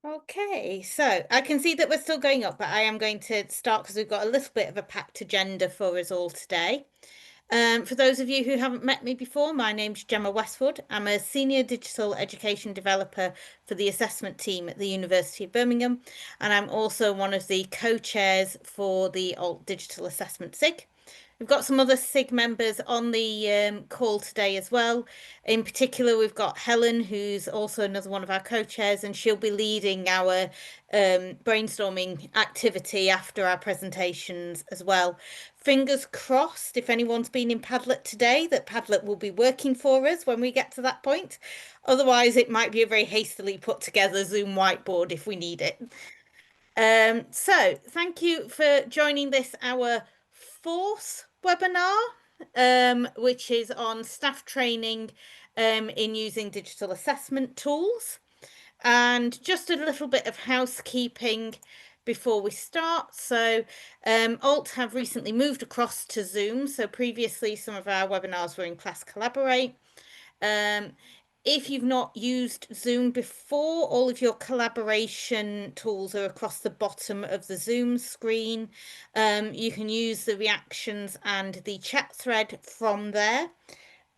Okay, so I can see that we're still going up, but I am going to start because we've got a little bit of a packed agenda for us all today. For those of you who haven't met me before, my name's Gemma Westwood. I'm a senior digital education developer for the assessment team at the University of Birmingham, and I'm also one of the co-chairs for the Alt Digital Assessment SIG. We've got some other SIG members on the call today as well. In particular, we've got Helen, who's also another one of our co-chairs, and she'll be leading our brainstorming activity after our presentations as well. Fingers crossed, if anyone's been in Padlet today, that Padlet will be working for us when we get to that point. Otherwise, it might be a very hastily put together Zoom whiteboard if we need it. So thank you for joining this, our fourth webinar, which is on staff training in using digital assessment tools. And just a little bit of housekeeping before we start. So Alt have recently moved across to Zoom. So previously some of our webinars were in Class Collaborate. If you've not used Zoom before, all of your collaboration tools are across the bottom of the Zoom screen. You can use the reactions and the chat thread from there.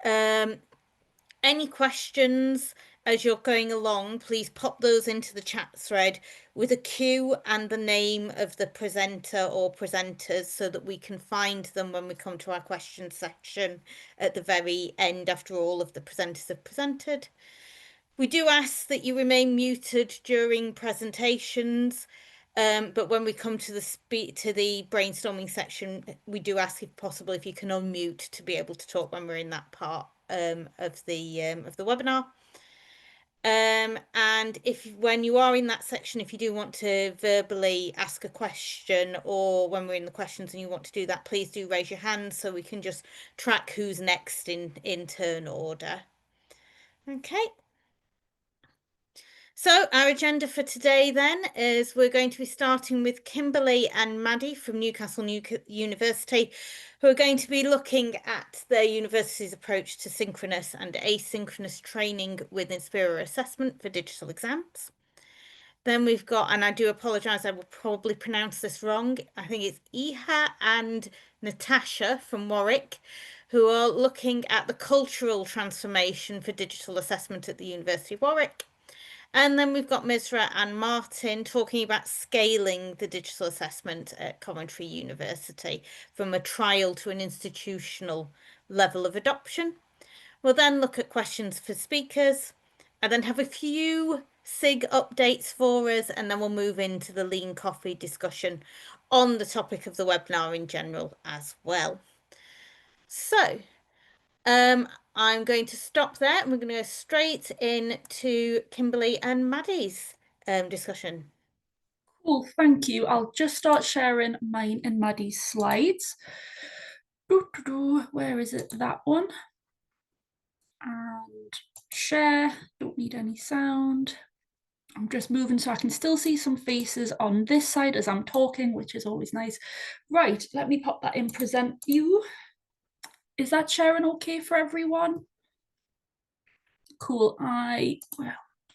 Any questions as you're going along, please pop those into the chat thread with a Q and the name of the presenter or presenters so that we can find them when we come to our question section at the very end after all of the presenters have presented. We do ask that you remain muted during presentations, but when we come to the brainstorming section, we do ask if possible if you can unmute to be able to talk when we're in that part of the webinar. And if when you are in that section, if you do want to verbally ask a question, or when we're in the questions and you want to do that, please do raise your hand so we can just track who's next in turn order. Okay. So our agenda for today then is we're going to be starting with Kimberly and Maddie from Newcastle University, who are going to be looking at their university's approach to synchronous and asynchronous training with Inspira assessment for digital exams. Then we've got, and I do apologise, I will probably pronounce this wrong. I think it's Iha and Natasha from Warwick, who are looking at the cultural transformation for digital assessment at the University of Warwick. And then we've got Misra and Martin talking about scaling the digital assessment at Coventry University from a trial to an institutional level of adoption. We'll then look at questions for speakers and then have a few SIG updates for us, and then we'll move into the lean coffee discussion on the topic of the webinar in general as well. So I'm going to stop there and we're going to go straight into Kimberly and Maddie's discussion. Cool, thank you. I'll just start sharing mine and Maddie's slides. Where is it? That one. And share, don't need any sound. I'm just moving so I can still see some faces on this side as I'm talking, which is always nice. Right, let me pop that in present view. Is that sharing okay for everyone? Cool,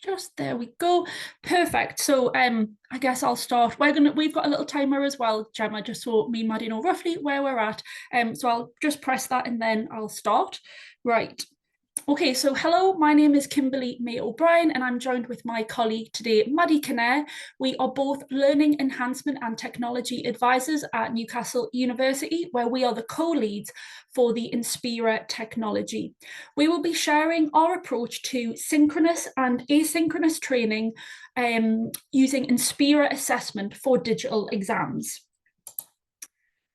just there we go. Perfect. So I guess I'll start. We've got a little timer as well, Gemma, just so me and Maddie know roughly where we're at. So I'll just press that and then I'll start. Right. Okay, so hello, my name is Kimberly May O'Brien and I'm joined with my colleague today, Maddie Kinnair. We are both Learning Enhancement and Technology Advisors at Newcastle University, where we are the co-leads for the Inspira technology. We will be sharing our approach to synchronous and asynchronous training using Inspira assessment for digital exams.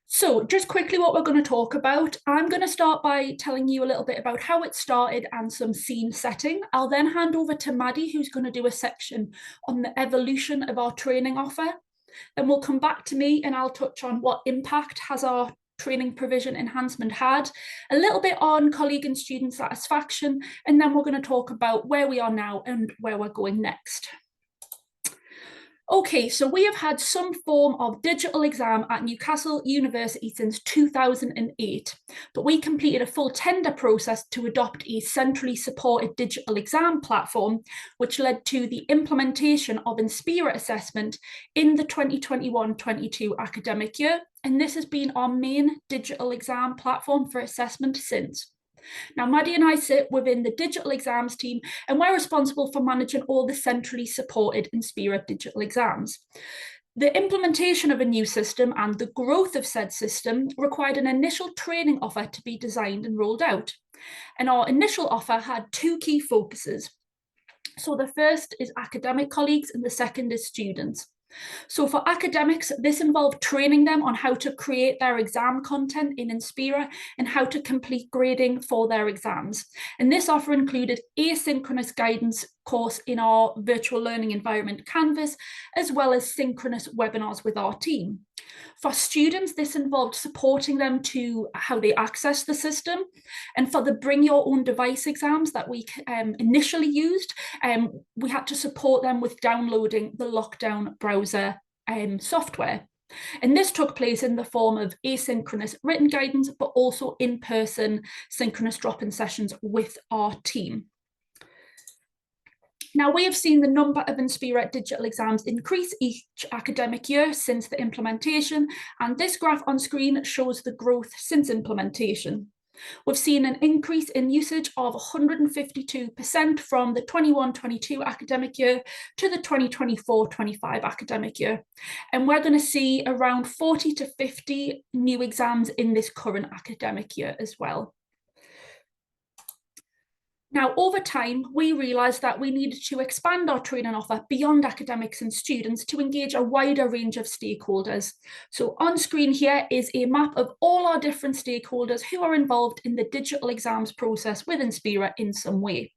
So just quickly what we're going to talk about, I'm going to start by telling you a little bit about how it started and some scene setting. I'll then hand over to Maddie, who's going to do a section on the evolution of our training offer. Then we'll come back to me and I'll touch on what impact has our training provision enhancement had, a little bit on colleague and student satisfaction, and then we're going to talk about where we are now and where we're going next. Okay, so we have had some form of digital exam at Newcastle University since 2008, but we completed a full tender process to adopt a centrally supported digital exam platform, which led to the implementation of Inspira assessment in the 2021-22 academic year, and this has been our main digital exam platform for assessment since. Now, Maddie and I sit within the digital exams team, and we're responsible for managing all the centrally supported Inspira digital exams. The implementation of a new system and the growth of said system required an initial training offer to be designed and rolled out. And our initial offer had two key focuses. So the first is academic colleagues and the second is students. So for academics, this involved training them on how to create their exam content in Inspira and how to complete grading for their exams. And this offer included asynchronous guidance course in our virtual learning environment Canvas, as well as synchronous webinars with our team. For students, this involved supporting them to how they access the system. And for the bring your own device exams that we initially used, we had to support them with downloading the lockdown browser software. And this took place in the form of asynchronous written guidance, but also in-person synchronous drop-in sessions with our team. Now, we have seen the number of Inspira digital exams increase each academic year since the implementation, and this graph on screen shows the growth since implementation. We've seen an increase in usage of 152% from the 21-22 academic year to the 2024-25 academic year. And we're going to see around 40 to 50 new exams in this current academic year as well. Now, over time, we realised that we needed to expand our training offer beyond academics and students to engage a wider range of stakeholders. So on screen here is a map of all our different stakeholders who are involved in the digital exams process with Inspira in some way.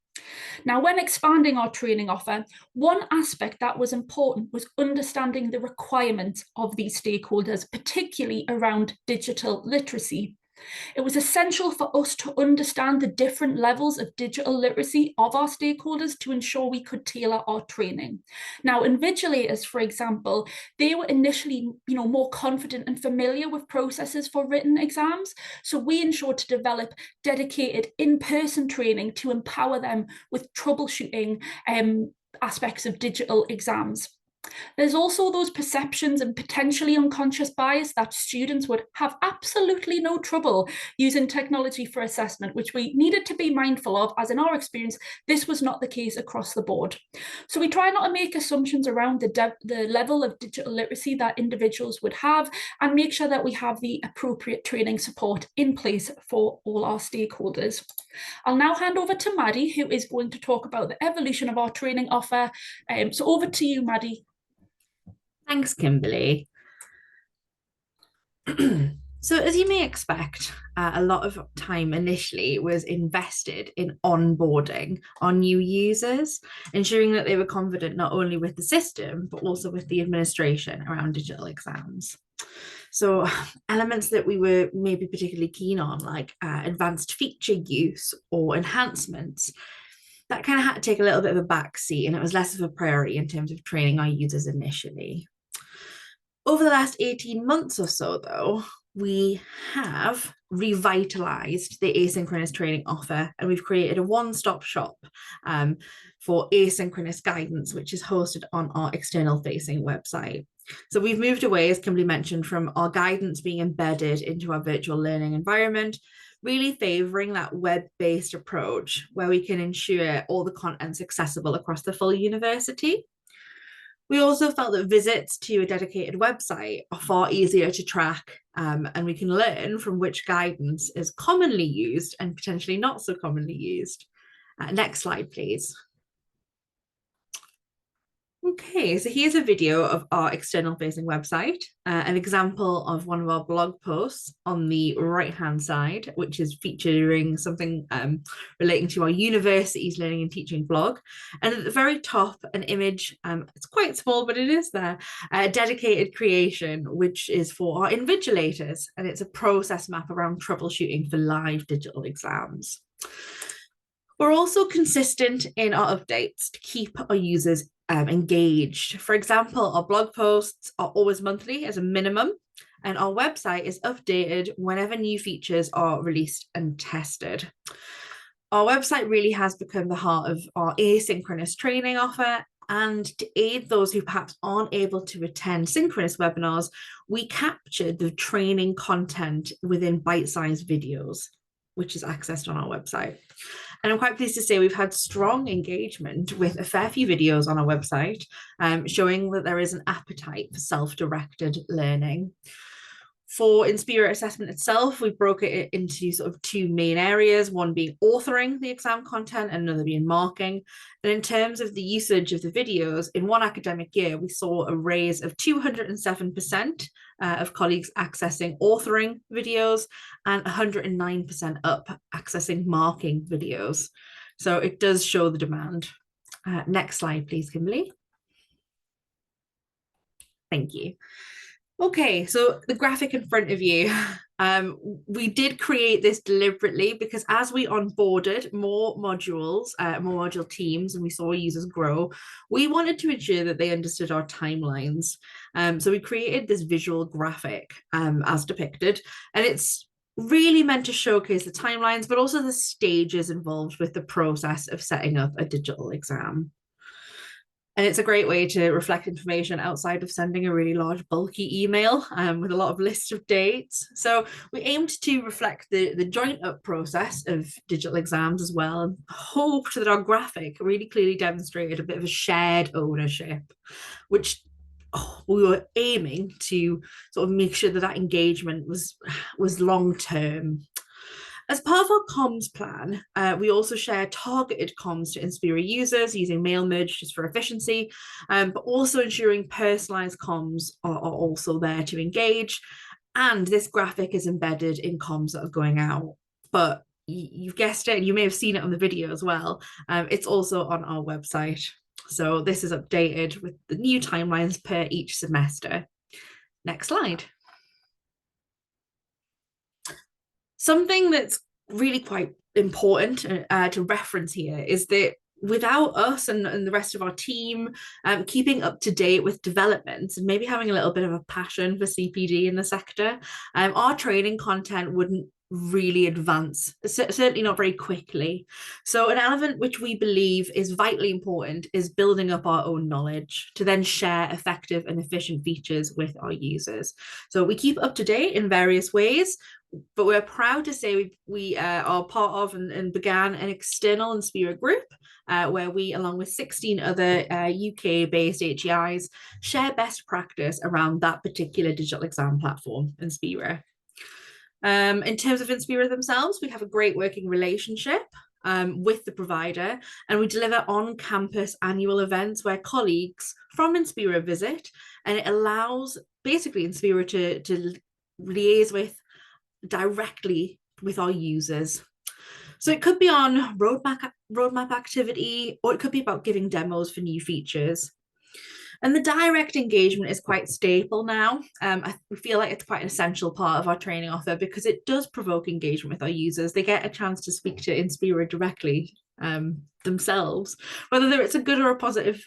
Now, when expanding our training offer, one aspect that was important was understanding the requirements of these stakeholders, particularly around digital literacy. It was essential for us to understand the different levels of digital literacy of our stakeholders to ensure we could tailor our training. Now, invigilators, for example, they were initially, more confident and familiar with processes for written exams. So we ensured to develop dedicated in-person training to empower them with troubleshooting aspects of digital exams. There's also those perceptions and potentially unconscious bias that students would have absolutely no trouble using technology for assessment, which we needed to be mindful of, as in our experience, this was not the case across the board. So we try not to make assumptions around the level of digital literacy that individuals would have, and make sure that we have the appropriate training support in place for all our stakeholders. I'll now hand over to Maddie, who is going to talk about the evolution of our training offer. So over to you, Maddie. Thanks, Kimberly. So as you may expect, a lot of time initially was invested in onboarding our new users, ensuring that they were confident not only with the system, but also with the administration around digital exams. So elements that we were maybe particularly keen on, like advanced feature use or enhancements, that kind of had to take a little bit of a backseat, and it was less of a priority in terms of training our users initially. Over the last 18 months or so, though, we have revitalized the asynchronous training offer, and we've created a one-stop shop for asynchronous guidance, which is hosted on our external facing website. So we've moved away, as Kimberly mentioned, from our guidance being embedded into our virtual learning environment, really favouring that web-based approach where we can ensure all the content's accessible across the full university. We also felt that visits to a dedicated website are far easier to track, and we can learn from which guidance is commonly used and potentially not so commonly used. Next slide, please. Okay, so here's a video of our external facing website, an example of one of our blog posts on the right-hand side, which is featuring something relating to our university's learning and teaching blog. And at the very top, an image, it's quite small, but it is there, a dedicated creation, which is for our invigilators, and it's a process map around troubleshooting for live digital exams. We're also consistent in our updates to keep our users engaged. For example, our blog posts are always monthly as a minimum, and our website is updated whenever new features are released and tested. Our website really has become the heart of our asynchronous training offer. And to aid those who perhaps aren't able to attend synchronous webinars, we captured the training content within bite-sized videos, which is accessed on our website. And I'm quite pleased to say we've had strong engagement with a fair few videos on our website, showing that there is an appetite for self-directed learning. For Inspira assessment itself, we broke it into sort of two main areas, one being authoring the exam content and another being marking. And in terms of the usage of the videos, in one academic year, we saw a raise of 207% of colleagues accessing authoring videos and 109% up accessing marking videos. So it does show the demand. Next slide, please, Kimberly. Thank you. Okay, so the graphic in front of you, we did create this deliberately because as we onboarded more module teams, and we saw users grow, we wanted to ensure that they understood our timelines. So we created this visual graphic as depicted, and it's really meant to showcase the timelines, but also the stages involved with the process of setting up a digital exam. And it's a great way to reflect information outside of sending a really large, bulky email with a lot of lists of dates. So we aimed to reflect the joint up process of digital exams as well, and hoped that our graphic really clearly demonstrated a bit of a shared ownership, which we were aiming to sort of make sure that that engagement was long-term. As part of our comms plan, we also share targeted comms to Inspira users using mail merge just for efficiency, but also ensuring personalized comms are also there to engage. And this graphic is embedded in comms that are going out. But you've guessed it, and you may have seen it on the video as well. It's also on our website. So this is updated with the new timelines per each semester. Next slide. Something that's really quite important to reference here is that without us and the rest of our team keeping up to date with developments and maybe having a little bit of a passion for CPD in the sector, our training content wouldn't really advance, certainly not very quickly. So an element which we believe is vitally important is building up our own knowledge to then share effective and efficient features with our users. So we keep up to date in various ways, but we're proud to say we are part of and began an external Inspira group where we, along with 16 other UK-based HEIs, share best practice around that particular digital exam platform, Inspira. In terms of Inspira themselves, we have a great working relationship with the provider, and we deliver on-campus annual events where colleagues from Inspira visit, and it allows basically Inspira to liaise directly with our users. So it could be on roadmap activity, or it could be about giving demos for new features. And the direct engagement is quite staple now. I feel like it's quite an essential part of our training offer because it does provoke engagement with our users. They get a chance to speak to Inspira directly themselves. Whether it's a good or a positive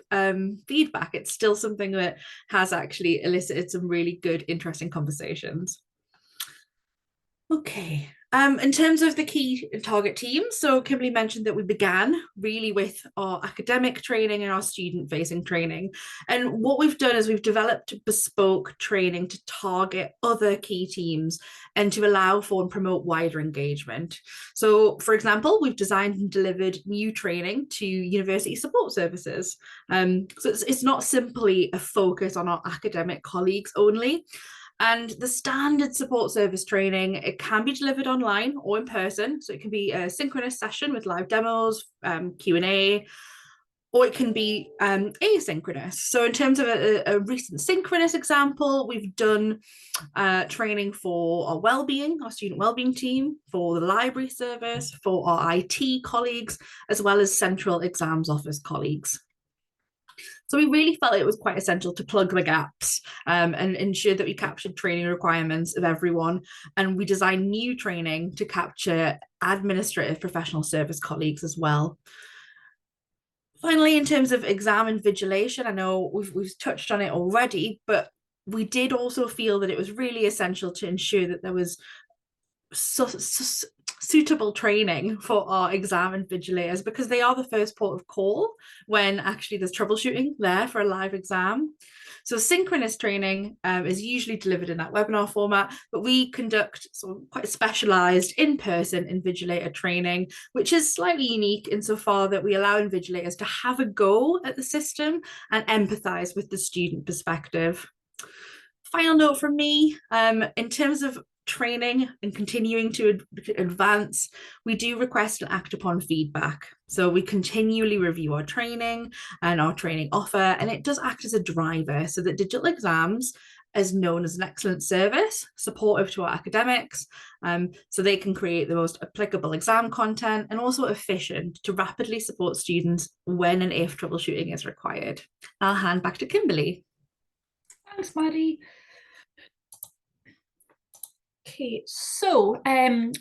feedback, it's still something that has actually elicited some really good, interesting conversations. Okay. In terms of the key target teams, so Kimberly mentioned that we began really with our academic training and our student-facing training. And what we've done is we've developed bespoke training to target other key teams and to allow for and promote wider engagement. So, for example, we've designed and delivered new training to university support services. So it's not simply a focus on our academic colleagues only. And the standard support service training, it can be delivered online or in person. So it can be a synchronous session with live demos, Q&A, or it can be asynchronous. So in terms of a recent synchronous example, we've done training for our student wellbeing team, for the library service, for our IT colleagues, as well as central exams office colleagues. So we really felt it was quite essential to plug the gaps and ensure that we captured training requirements of everyone. And we designed new training to capture administrative professional service colleagues as well. Finally, in terms of exam invigilation, I know we've touched on it already, but we did also feel that it was really essential to ensure that there was suitable training for our exam invigilators, because they are the first port of call when actually there's troubleshooting there for a live exam. So synchronous training is usually delivered in that webinar format, but we conduct sort of quite specialized in-person invigilator training, which is slightly unique insofar that we allow invigilators to have a go at the system and empathize with the student perspective. Final note from me, in terms of training and continuing to advance, we do request and act upon feedback. So we continually review our training and our training offer, and it does act as a driver so that digital exams is known as an excellent service, supportive to our academics, so they can create the most applicable exam content and also efficient to rapidly support students when and if troubleshooting is required. I'll hand back to Kimberly. Thanks, Maddie. Okay, so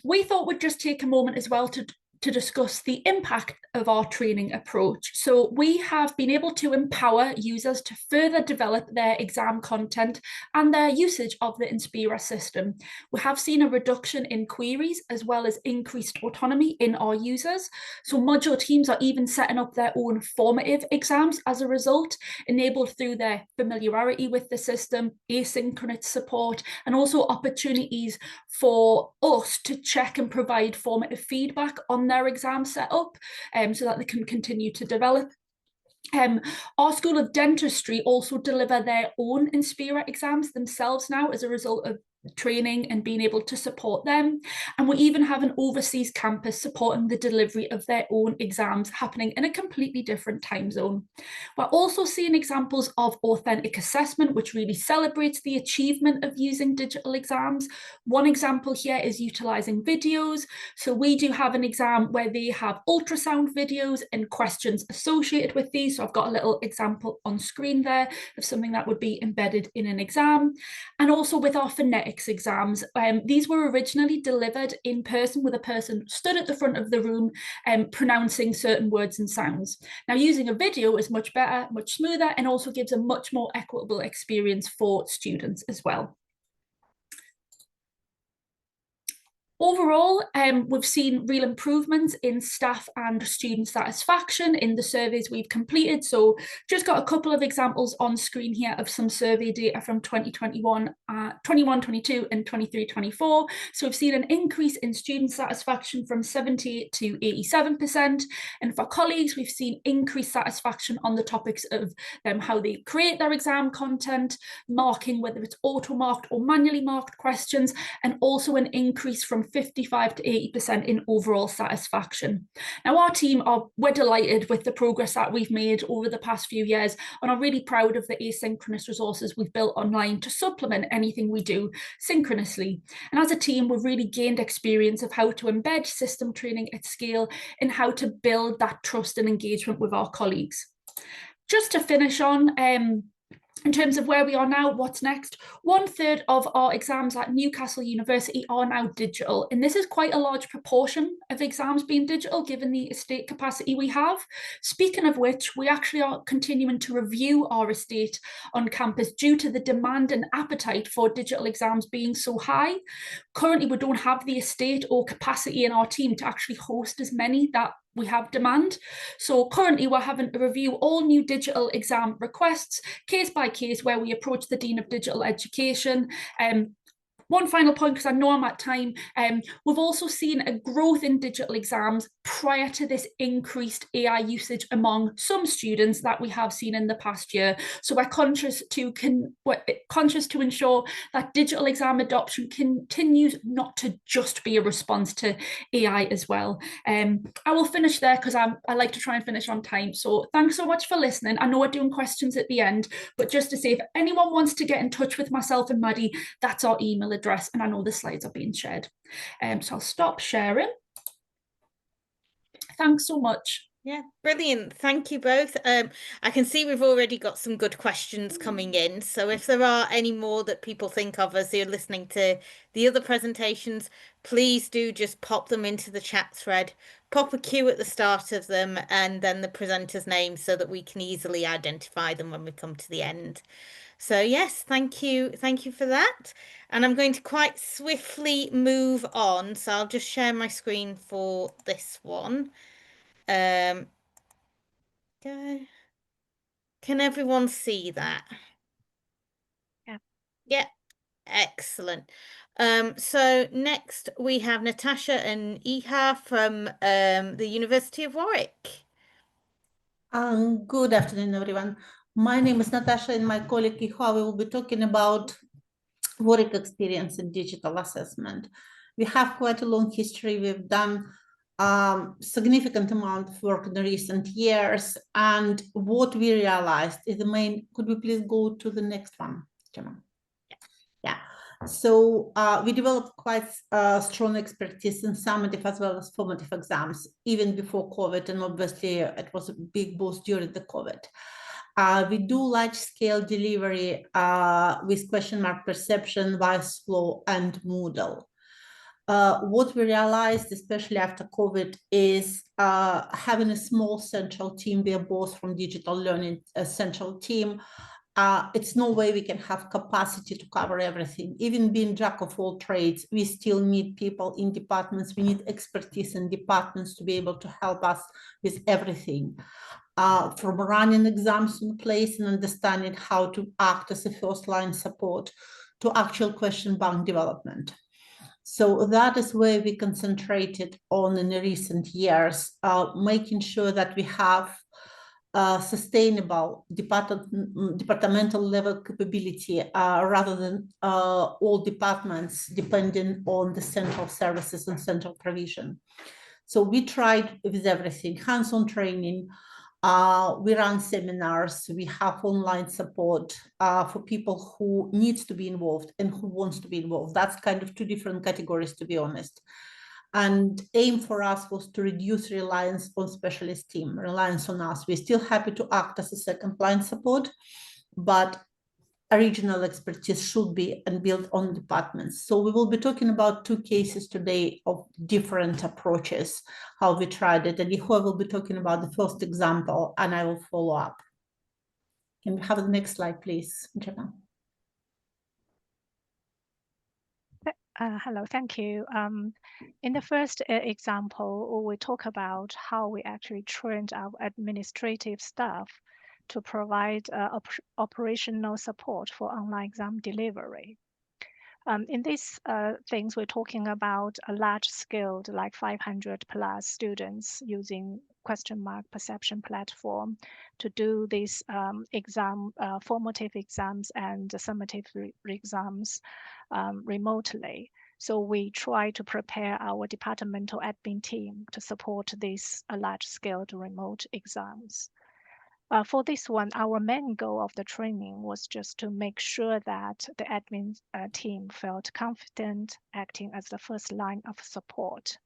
we thought we'd just take a moment as well to discuss the impact of our training approach. So we have been able to empower users to further develop their exam content and their usage of the Inspira system. We have seen a reduction in queries as well as increased autonomy in our users. So module teams are even setting up their own formative exams as a result, enabled through their familiarity with the system, asynchronous support, and also opportunities for us to check and provide formative feedback on their exam setup, so that they can continue to develop. Our School of Dentistry also deliver their own Inspira exams themselves now as a result of training and being able to support them. And we even have an overseas campus supporting the delivery of their own exams happening in a completely different time zone. We're also seeing examples of authentic assessment, which really celebrates the achievement of using digital exams. One example here is utilizing videos. So we do have an exam where they have ultrasound videos and questions associated with these. So I've got a little example on screen there of something that would be embedded in an exam. And also with our phonetics exams, these were originally delivered in person with a person stood at the front of the room pronouncing certain words and sounds. Now, using a video is much better, much smoother, and also gives a much more equitable experience for students as well. Overall, we've seen real improvements in staff and student satisfaction in the surveys we've completed. So just got a couple of examples on screen here of some survey data from 2021, 21-22 and 23-24. So we've seen an increase in student satisfaction from 78 to 87%. And for colleagues, we've seen increased satisfaction on the topics of how they create their exam content, marking, whether it's auto-marked or manually marked questions, and also an increase from 55 to 80% in overall satisfaction. Now, our team we're delighted with the progress that we've made over the past few years, and are really proud of the asynchronous resources we've built online to supplement anything we do synchronously. And as a team, we've really gained experience of how to embed system training at scale and how to build that trust and engagement with our colleagues. Just to finish on, in terms of where we are now, what's next? 1/3 of our exams at Newcastle University are now digital, and this is quite a large proportion of exams being digital given the estate capacity we have. Speaking of which, we actually are continuing to review our estate on campus due to the demand and appetite for digital exams being so high. Currently, we don't have the estate or capacity in our team to actually host as many that we have demand. So currently we're having to review all new digital exam requests case by case, where we approach the Dean of Digital Education. One final point, because I know I'm at time, we've also seen a growth in digital exams prior to this increased AI usage among some students that we have seen in the past year. So we're conscious to ensure that digital exam adoption continues not to just be a response to AI as well. I will finish there because I like to try and finish on time. So thanks so much for listening. I know we're doing questions at the end, but just to say, if anyone wants to get in touch with myself and Maddie, that's our email address, and I know the slides are being shared. So I'll stop sharing. Thanks so much. Yeah, brilliant. Thank you both. I can see we've already got some good questions coming in. So if there are any more that people think of as you're listening to the other presentations, please do just pop them into the chat thread, pop a Q at the start of them, and then the presenter's name so that we can easily identify them when we come to the end. So yes, thank you. Thank you for that. And I'm going to quite swiftly move on. So I'll just share my screen for this one. Um, Go. Can everyone see that? Yeah. Yeah, excellent. So next we have Natasha and Iha from the University of Warwick. Good afternoon, everyone. My name is Natasha, and my colleague Iha, we will be talking about Warwick experience in digital assessment. We have quite a long history. We've done significant amount of work in the recent years, and what we realized is the main. Could we please go to the next one, Gemma? Yeah. So we developed quite strong expertise in summative as well as formative exams, even before COVID, and obviously it was a big boost during the COVID. We do large-scale delivery with question mark perception, voice flow, and Moodle. What we realized, especially after COVID, is having a small central team. We are both from digital learning, a central team. It's no way we can have capacity to cover everything. Even being jack of all trades, we still need people in departments. We need expertise in departments to be able to help us with everything. From running exams in place and understanding how to act as a first line support to actual question bank development. So that is where we concentrated on in the recent years, making sure that we have sustainable departmental level capability rather than all departments depending on the central services and central provision. So we tried with everything, hands-on training, we run seminars, we have online support for people who needs to be involved and who wants to be involved. That's kind of two different categories, to be honest. And aim for us was to reduce reliance on specialist team, reliance on us. We're still happy to act as a second line support, but original expertise should be and built on departments. So we will be talking about two cases today of different approaches, how we tried it. And Ihua will be talking about the first example, and I will follow up. Can we have the next slide, please, Jenna? Hello, thank you. In the first example, we talk about how we actually trained our administrative staff to provide operational support for online exam delivery. In these things, we're talking about a large scale, like 500 plus students using question mark perception platform to do these formative exams and summative exams remotely. So we try to prepare our departmental admin team to support these large scale remote exams. For this one, our main goal of the training was just to make sure that the admin team felt confident acting as the first line of support.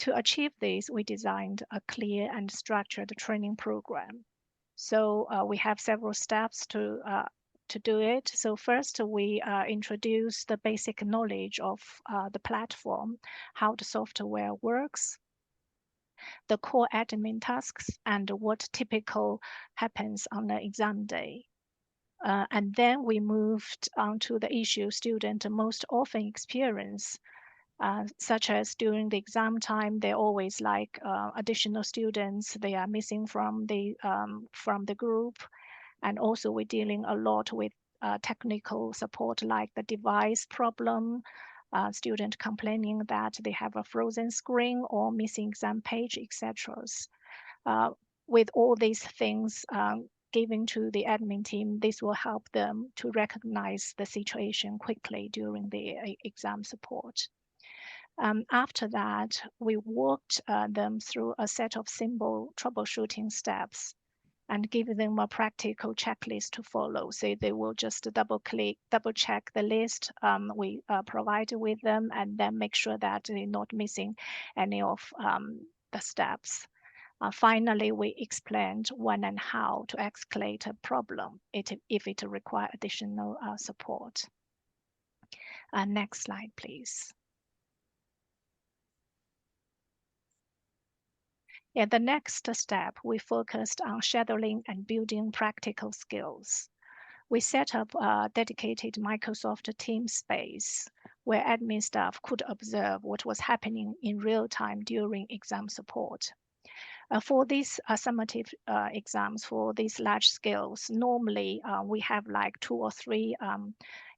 To achieve this, we designed a clear and structured training program. So we have several steps to do it. So first, we introduce the basic knowledge of the platform, how the software works, the core admin tasks, and what typical happens on the exam day. And then we moved on to the issue students most often experience, such as during the exam time, they're always like additional students, they are missing from the group. And also we're dealing a lot with technical support like the device problem, student complaining that they have a frozen screen or missing exam page, etc. With all these things given to the admin team, this will help them to recognize the situation quickly during the exam support. After that, we walked them through a set of simple troubleshooting steps and give them a practical checklist to follow. So they will just double check the list we provided with them and then make sure that they're not missing any of the steps. Finally, we explained when and how to escalate a problem if it requires additional support. Next slide, please. In the next step, we focused on scheduling and building practical skills. We set up a dedicated Microsoft Teams space where admin staff could observe what was happening in real time during exam support. For these summative exams, for these large scales, normally we have like 2 or 3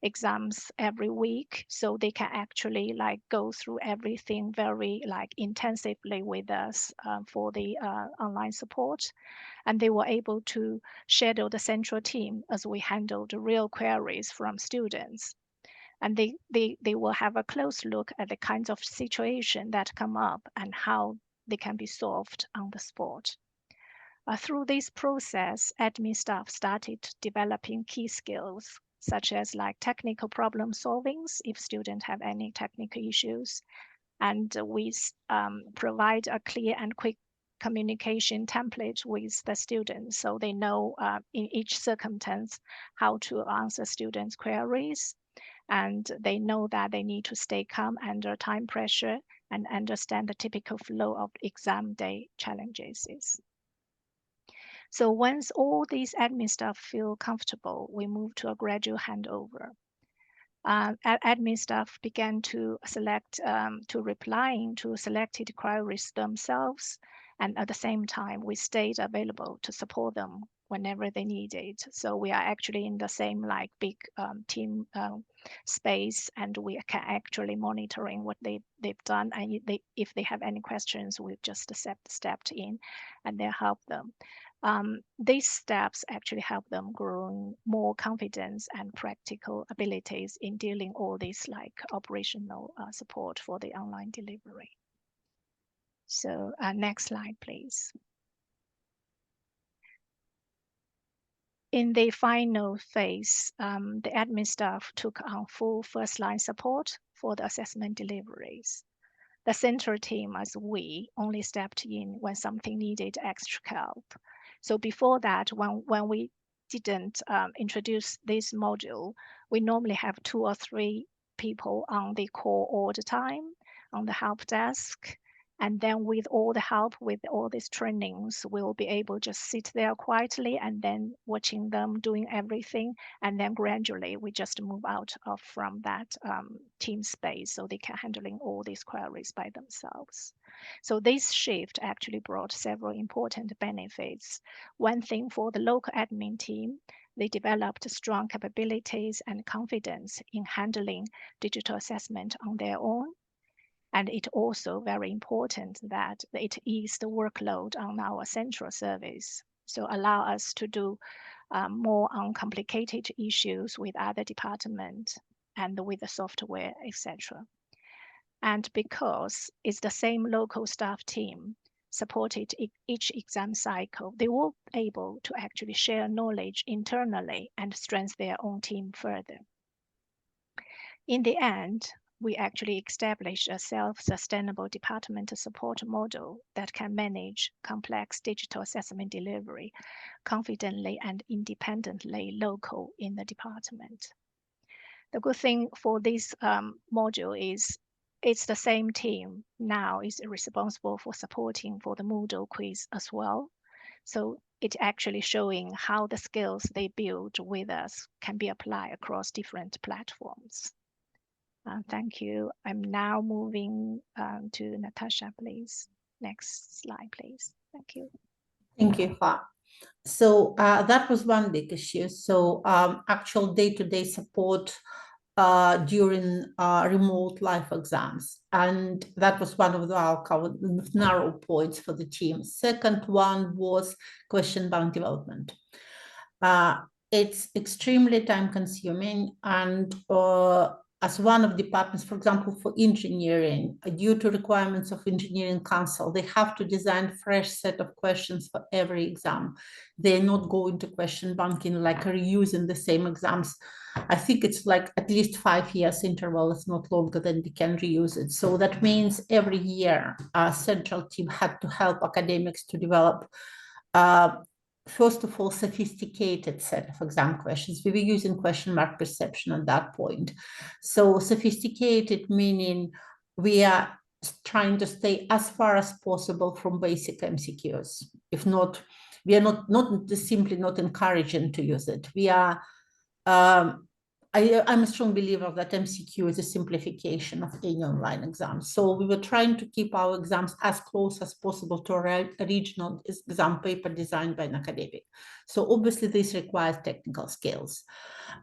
exams every week, so they can actually like go through everything very like intensively with us for the online support. And they were able to schedule the central team as we handled real queries from students. And they will have a close look at the kinds of situation that come up and how they can be solved on the spot. Through this process, admin staff started developing key skills, such as like technical problem solving if students have any technical issues. And we provide a clear and quick communication template with the students so they know in each circumstance how to answer students' queries. And they know that they need to stay calm under time pressure and understand the typical flow of exam day challenges. So once all these admin staff feel comfortable, we move to a gradual handover. Admin staff began to replying to selected queries themselves, and at the same time, we stayed available to support them whenever they needed. So we are actually in the same like big team space, and we can actually monitoring what they've done, and if they have any questions, we've just stepped in and they help them. These steps actually help them grow more confidence and practical abilities in dealing all this like operational support for the online delivery. So next slide, please. In the final phase, the admin staff took on full first-line support for the assessment deliveries. The central team, as we, only stepped in when something needed extra help. So before that, when we didn't introduce this module, we normally have 2 or 3 people on the call all the time on the help desk. And then with all the help, with all these trainings, we'll be able to just sit there quietly and then watching them doing everything. And then gradually we just move out from that team space so they can handling all these queries by themselves. So this shift actually brought several important benefits. One thing for the local admin team, they developed strong capabilities and confidence in handling digital assessment on their own. And it also very important that it eased the workload on our central service. So allow us to do more uncomplicated issues with other departments and with the software, etc. And because it's the same local staff team supported each exam cycle, they were able to actually share knowledge internally and strengthen their own team further. In the end, we actually established a self-sustainable departmental support model that can manage complex digital assessment delivery confidently and independently local in the department. The good thing for this module is it's the same team now is responsible for supporting for the Moodle quiz as well. So it's actually showing how the skills they build with us can be applied across different platforms. Thank you. I'm now moving to Natasha, please. Next slide, please. Thank you. Thank you, Fa. So that was one big issue. So actual day-to-day support during remote live exams. And that was one of our narrow points for the team. Second one was question bank development. It's extremely time consuming and as one of departments, for example, for engineering, due to requirements of engineering council, they have to design fresh set of questions for every exam. They're not going to question banking, like reusing the same exams. I think it's like at least 5 years interval, it's not longer than they can reuse it. So that means every year, our central team had to help academics to develop first of all, sophisticated set of exam questions. We were using question mark perception at that point. So sophisticated meaning we are trying to stay as far as possible from basic MCQs. If not, we are not simply not encouraging to use it. We are I'm a strong believer that MCQ is a simplification of any online exam. So we were trying to keep our exams as close as possible to a regional exam paper designed by an academic. So obviously this requires technical skills.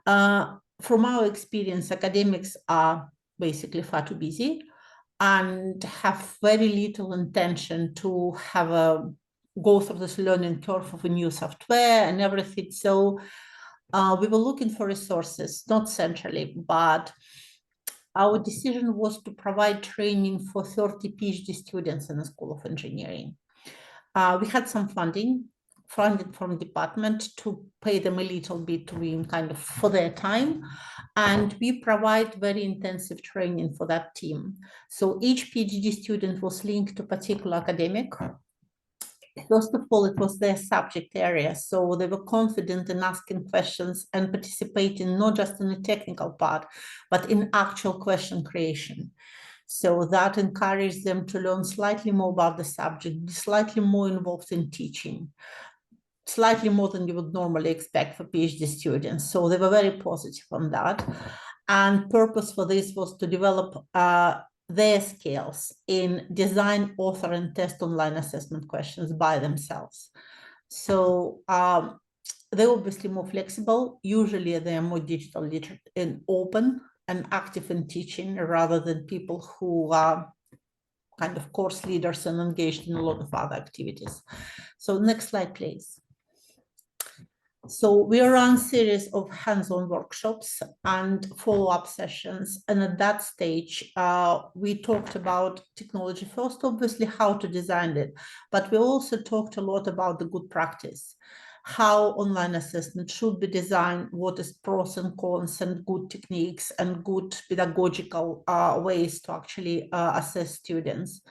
From our experience, academics are basically far too busy and have very little intention to have a go through this learning curve of a new software and everything. So we were looking for resources, not centrally, but our decision was to provide training for 30 PhD students in the School of Engineering. We had some funded from the department to pay them a little bit to kind of for their time. And we provide very intensive training for that team. So each PhD student was linked to a particular academic. First of all, it was their subject area, so they were confident in asking questions and participating not just in the technical part, but in actual question creation. So that encouraged them to learn slightly more about the subject, be slightly more involved in teaching, slightly more than you would normally expect for PhD students. So they were very positive on that. And purpose for this was to develop their skills in design, author, and test online assessment questions by themselves. So they're obviously more flexible. Usually they are more digital literate and open and active in teaching rather than people who are kind of course leaders and engaged in a lot of other activities. So next slide, please. So we run a series of hands-on workshops and follow-up sessions. And at that stage, we talked about technology first, obviously how to design it, but we also talked a lot about the good practice, how online assessment should be designed, what is pros and cons and good techniques and good pedagogical ways to actually assess students.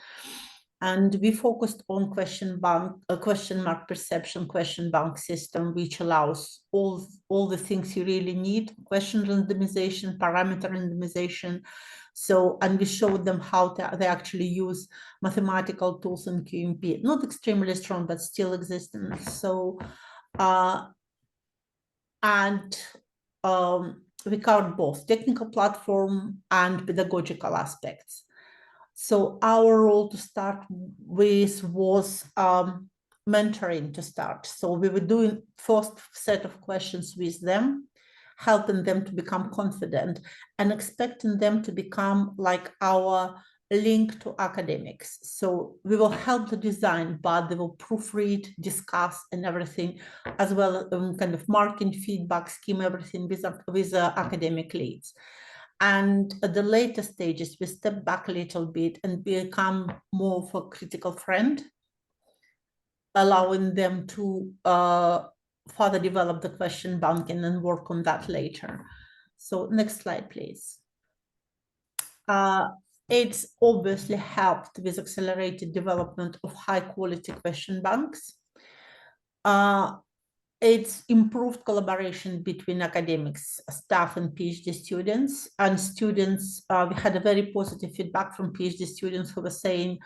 And we focused on question mark perception, question bank system, which allows all the things you really need: question randomization, parameter randomization. So, and we showed them how they actually use mathematical tools in QMP, not extremely strong, but still existent. So, we covered both technical platform and pedagogical aspects. So our role to start with was mentoring to start. So we were doing first set of questions with them, helping them to become confident and expecting them to become like our link to academics. So we will help the design, but they will proofread, discuss and everything, as well as kind of marking, feedback, scheme, everything with academic leads. And at the later stages, we step back a little bit and become more of a critical friend, allowing them to further develop the question banking and work on that later. So next slide, please. It's obviously helped with accelerated development of high quality question banks. It's improved collaboration between academics, staff, and PhD students. And students, we had a very positive feedback from PhD students who were saying,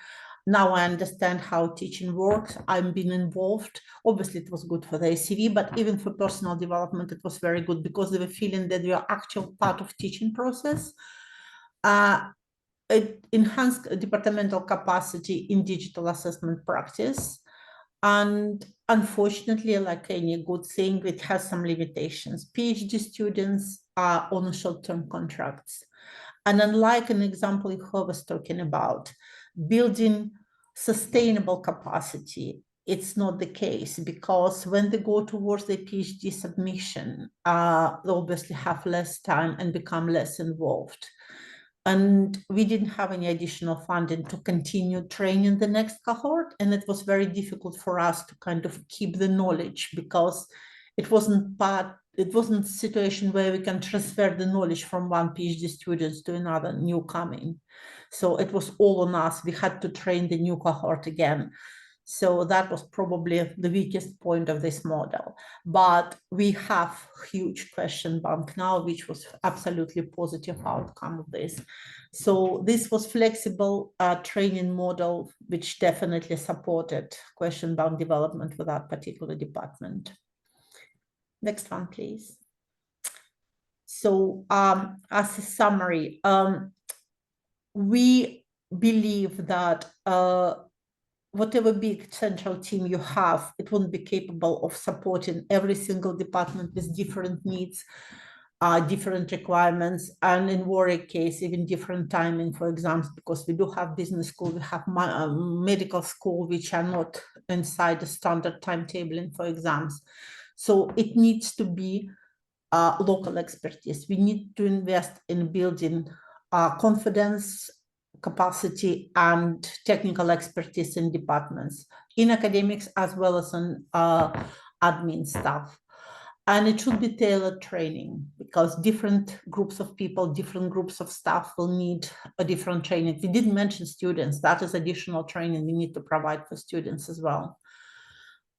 now I understand how teaching works. I'm being involved. Obviously, it was good for their CV, but even for personal development, it was very good because they were feeling that they are actual part of teaching process. It enhanced departmental capacity in digital assessment practice. And unfortunately, like any good thing, it has some limitations. PhD students are on short-term contracts. And unlike an example Iho was talking about, building sustainable capacity it's not the case, because when they go towards their PhD submission, they obviously have less time and become less involved. And we didn't have any additional funding to continue training the next cohort. And it was very difficult for us to kind of keep the knowledge, because it wasn't a situation where we can transfer the knowledge from one PhD student to another new coming. So it was all on us. We had to train the new cohort again. So that was probably the weakest point of this model. But we have huge question bank now, which was absolutely positive outcome of this. So this was flexible training model, which definitely supported question bank development for that particular department. Next one, please. So as a summary, we believe that whatever big central team you have, it won't be capable of supporting every single department with different needs, different requirements, and in Warwick case, even different timing for exams, because we do have business school, we have medical school, which are not inside the standard timetabling for exams. So it needs to be local expertise. We need to invest in building confidence, capacity, and technical expertise in departments, in academics as well as in admin staff. And it should be tailored training, because different groups of people, different groups of staff will need a different training. We didn't mention students. That is additional training we need to provide for students as well.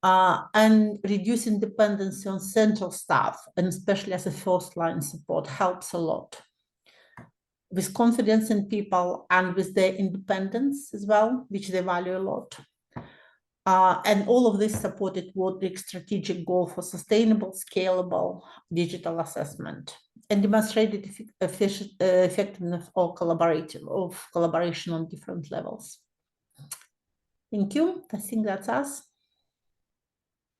And reducing dependency on central staff, and especially as a first line support, helps a lot. With confidence in people and with their independence as well, which they value a lot. And all of this supported Warwick's strategic goal for sustainable, scalable digital assessment, and demonstrated effectiveness of collaboration on different levels. Thank you. I think that's us.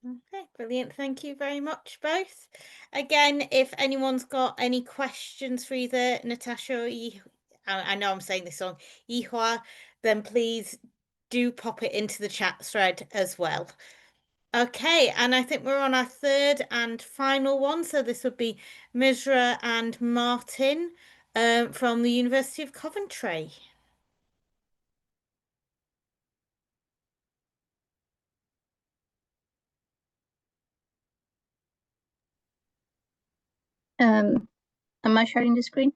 Okay, brilliant. Thank you very much, both. Again, if anyone's got any questions for either Natasha or I know I'm saying this wrong, Ihua, then please do pop it into the chat thread as well. Okay, and I think we're on our third and final one. So this would be Misra and Martin from the University of Coventry. Am I sharing the screen?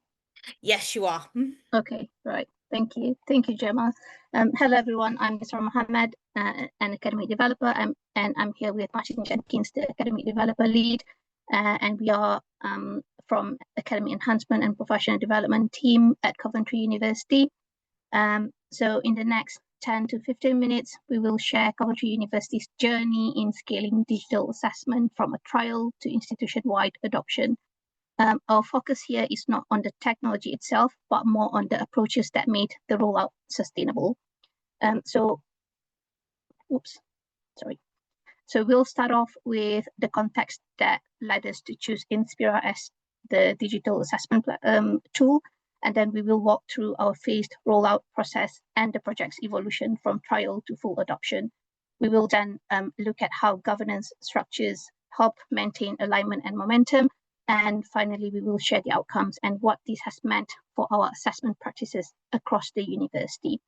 Yes, you are. Okay, right. Thank you. Thank you, Gemma. Hello, everyone. I'm Misra Mohammed, an academic developer, and I'm here with Martin Jenkins, the academic developer lead. And we are from Academic Enhancement and Professional Development team at Coventry University. So in the next 10 to 15 minutes, we will share Coventry University's journey in scaling digital assessment from a trial to institution-wide adoption. Our focus here is not on the technology itself, but more on the approaches that made the rollout sustainable. So we'll start off with the context that led us to choose Inspira as the digital assessment tool, and then we will walk through our phased rollout process and the project's evolution from trial to full adoption. We will then look at how governance structures help maintain alignment and momentum. And finally, we will share the outcomes and what this has meant for our assessment practices across the university.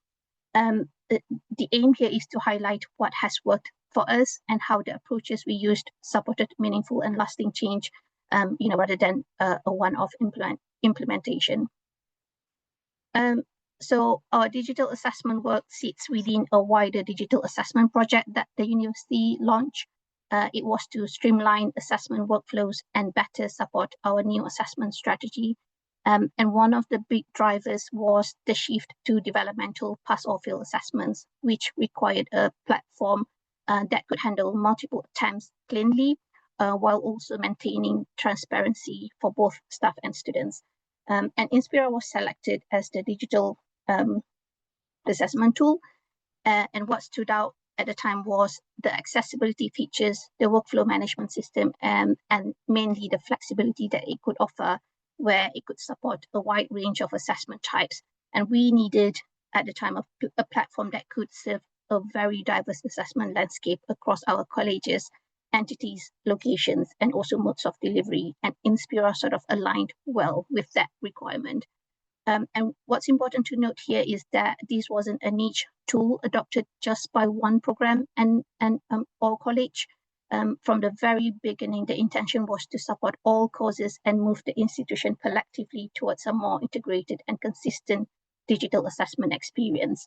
The aim here is to highlight what has worked for us and how the approaches we used supported meaningful and lasting change, rather than a one-off implementation. So our digital assessment work sits within a wider digital assessment project that the university launched. It was to streamline assessment workflows and better support our new assessment strategy. And one of the big drivers was the shift to developmental pass or fail assessments, which required a platform that could handle multiple attempts cleanly, while also maintaining transparency for both staff and students. And Inspira was selected as the digital assessment tool. And what stood out at the time was the accessibility features, the workflow management system, and mainly the flexibility that it could offer, where it could support a wide range of assessment types. And we needed, at the time, a platform that could serve a very diverse assessment landscape across our colleges, entities, locations, and also modes of delivery. And Inspira sort of aligned well with that requirement. And what's important to note here is that this wasn't a niche tool adopted just by one program or college. From the very beginning, the intention was to support all courses and move the institution collectively towards a more integrated and consistent digital assessment experience.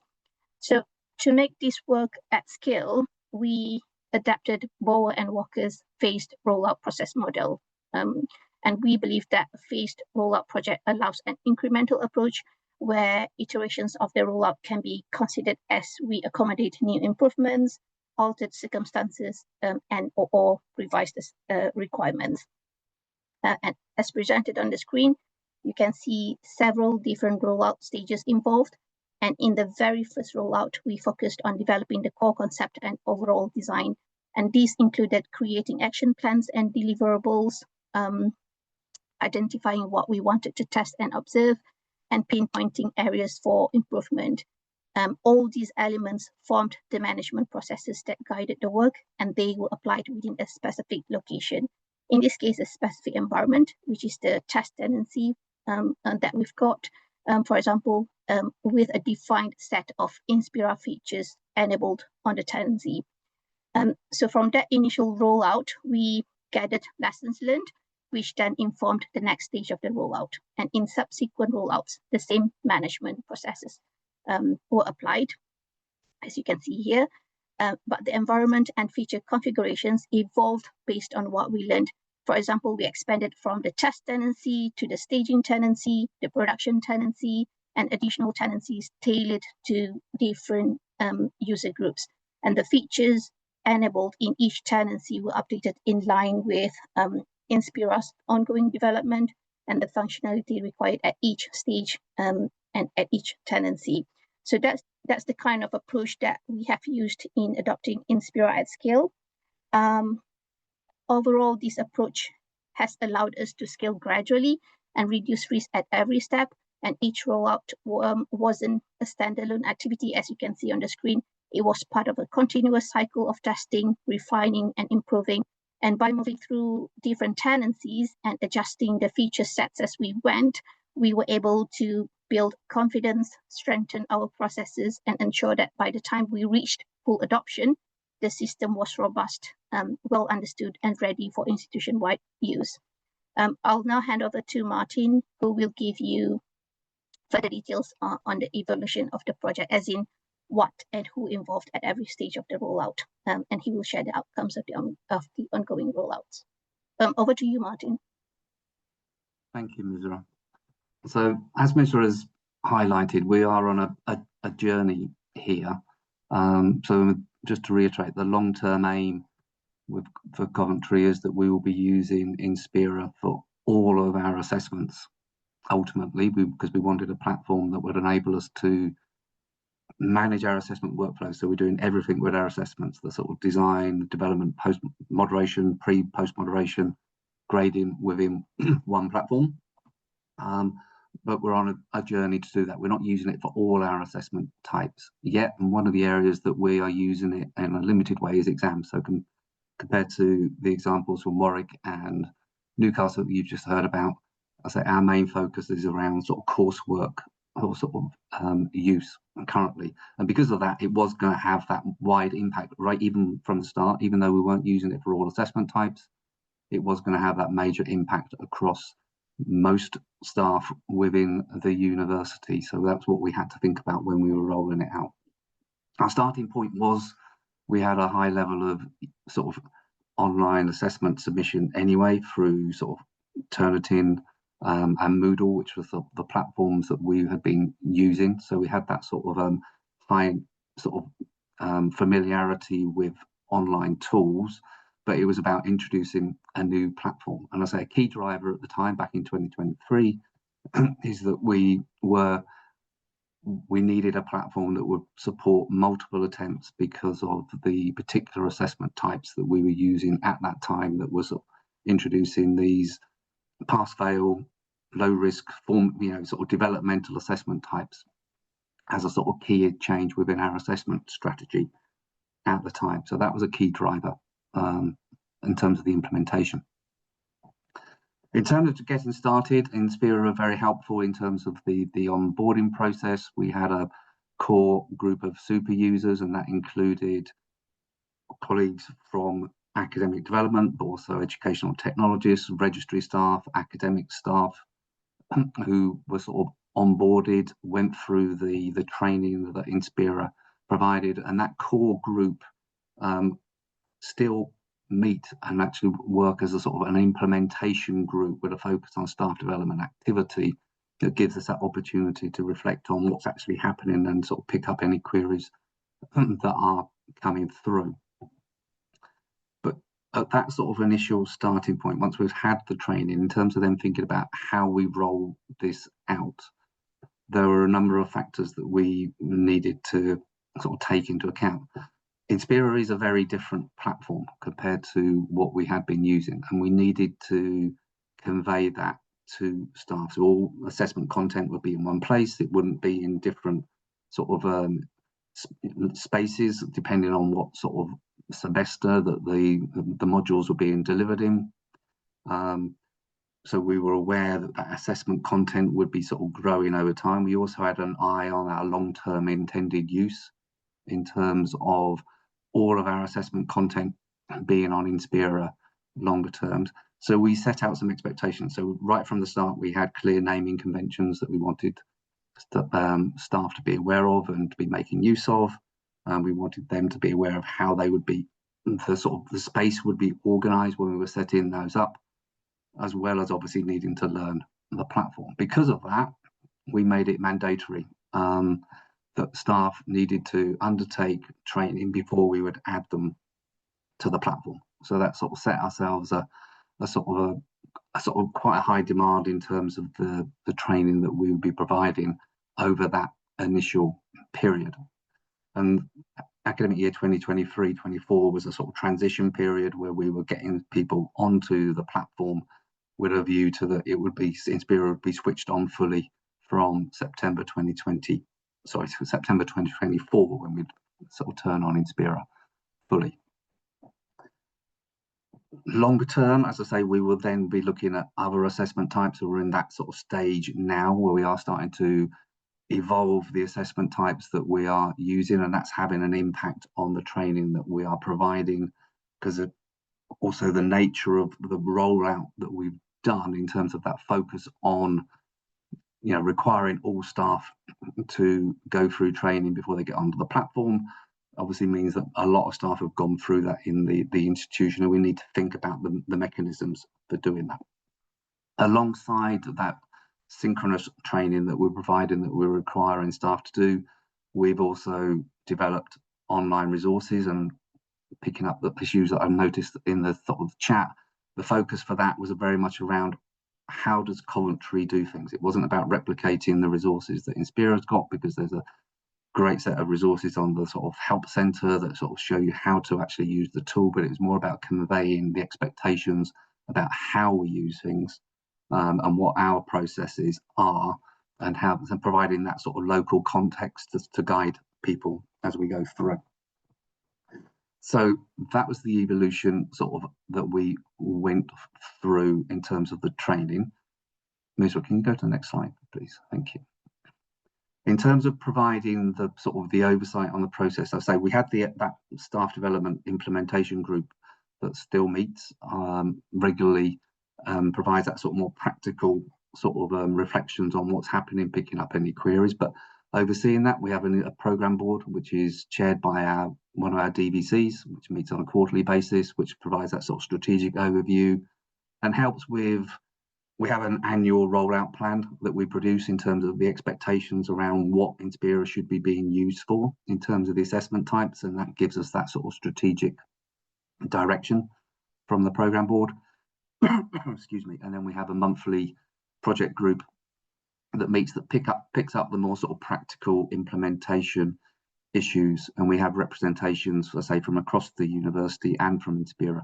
So to make this work at scale, we adapted Bower and Walker's phased rollout process model. And we believe that a phased rollout project allows an incremental approach where iterations of the rollout can be considered as we accommodate new improvements, altered circumstances, or revised requirements. And as presented on the screen, you can see several different rollout stages involved. And in the very first rollout, we focused on developing the core concept and overall design. And these included creating action plans and deliverables, identifying what we wanted to test and observe, and pinpointing areas for improvement. All these elements formed the management processes that guided the work, and they were applied within a specific location. In this case, a specific environment, which is the test tenancy that we've got, for example, with a defined set of Inspira features enabled on the tenancy. So from that initial rollout, we gathered lessons learned, which then informed the next stage of the rollout. And in subsequent rollouts, the same management processes were applied, as you can see here. But the environment and feature configurations evolved based on what we learned. For example, we expanded from the test tenancy to the staging tenancy, the production tenancy, and additional tenancies tailored to different user groups. And the features enabled in each tenancy were updated in line with Inspira's ongoing development and the functionality required at each stage and at each tenancy. So that's the kind of approach that we have used in adopting Inspira at scale. Overall, this approach has allowed us to scale gradually and reduce risk at every step. And each rollout wasn't a standalone activity, as you can see on the screen. It was part of a continuous cycle of testing, refining, and improving. And by moving through different tenancies and adjusting the feature sets as we went, we were able to build confidence, strengthen our processes, and ensure that by the time we reached full adoption, the system was robust, well understood, and ready for institution-wide use. I'll now hand over to Martin, who will give you further details on the evolution of the project, as in what and who involved at every stage of the rollout, and he will share the outcomes of the ongoing rollouts. Over to you, Martin. Thank you, Misra. So, as Misra has highlighted, we are on a journey here. So, just to reiterate, the long-term aim for Coventry is that we will be using Inspira for all of our assessments. Ultimately, because we wanted a platform that would enable us to manage our assessment workflow. So we're doing everything with our assessments, the sort of design, development, post-moderation, post-moderation, grading within one platform. But we're on a journey to do that. We're not using it for all our assessment types yet. And one of the areas that we are using it in a limited way is exams. So compared to the examples from Warwick and Newcastle that you've just heard about, I say our main focus is around sort of coursework or sort of use currently. And because of that, it was going to have that wide impact right even from the start, even though we weren't using it for all assessment types, it was going to have that major impact across most staff within the university. So that's what we had to think about when we were rolling it out. Our starting point was we had a high level of sort of online assessment submission anyway through sort of Turnitin and Moodle, which was the platforms that we had been using. So we had that sort of high sort of familiarity with online tools, but it was about introducing a new platform. And I say a key driver at the time, back in 2023, is that we needed a platform that would support multiple attempts because of the particular assessment types that we were using at that time, that was introducing these pass-fail, low-risk form, sort of developmental assessment types. as a sort of key change within our assessment strategy at the time. So that was a key driver in terms of the implementation. In terms of getting started, Inspira are very helpful in terms of the onboarding process. We had a core group of super users, and that included colleagues from academic development, but also educational technologists, registry staff, academic staff, who were sort of onboarded, went through the training that Inspira provided, and that core group still meet and actually work as a sort of an implementation group with a focus on staff development activity that gives us that opportunity to reflect on what's actually happening and sort of pick up any queries that are coming through. But at that sort of initial starting point, once we've had the training, in terms of then thinking about how we roll this out, there were a number of factors that we needed to sort of take into account. Inspira is a very different platform compared to what we had been using, and we needed to convey that to staff. So all assessment content would be in one place. It wouldn't be in different sort of spaces, depending on what sort of semester that the modules were being delivered in. So we were aware that that assessment content would be sort of growing over time. We also had an eye on our long-term intended use in terms of all of our assessment content being on Inspira longer terms. So we set out some expectations. So right from the start, we had clear naming conventions that we wanted staff to be aware of and to be making use of. We wanted them to be aware of how they would be, the space would be organized when we were setting those up, as well as obviously needing to learn the platform. Because of that, we made it mandatory that staff needed to undertake training before we would add them to the platform. So that sort of set ourselves a sort of quite a high demand in terms of the training that we would be providing over that initial period. And academic year 2023-24 was a sort of transition period where we were getting people onto the platform with a view to that Inspira would be switched on fully from September 2024, when we'd sort of turn on Inspira fully. Longer term, as I say, we will then be looking at other assessment types. So we're in that sort of stage now where we are starting to evolve the assessment types that we are using, and that's having an impact on the training that we are providing, because also the nature of the rollout that we've done in terms of that focus on requiring all staff to go through training before they get onto the platform obviously means that a lot of staff have gone through that in the institution, and we need to think about the mechanisms for doing that. Alongside that synchronous training that we're providing, that we're requiring staff to do, we've also developed online resources. And picking up the issues that I've noticed in the sort of chat, the focus for that was very much around how does Coventry do things. It wasn't about replicating the resources that Inspira's got, because there's a great set of resources on the sort of help center that sort of show you how to actually use the tool, but it was more about conveying the expectations about how we use things and what our processes are, and how, and providing that sort of local context to guide people as we go through. So that was the evolution sort of that we went through in terms of the training. Misra, can you go to the next slide, please? Thank you. In terms of providing the sort of the oversight on the process, I say we had that staff development implementation group that still meets regularly, provides that sort of more practical sort of reflections on what's happening, picking up any queries. But overseeing that, we have a program board which is chaired by one of our DVCs, which meets on a quarterly basis, which provides that sort of strategic overview and helps with. We have an annual rollout plan that we produce in terms of the expectations around what Inspira should be being used for in terms of the assessment types, and that gives us that sort of strategic direction from the program board. Excuse me. And then we have a monthly project group that picks up the more sort of practical implementation issues, and we have representations, let's say, from across the university and from Inspira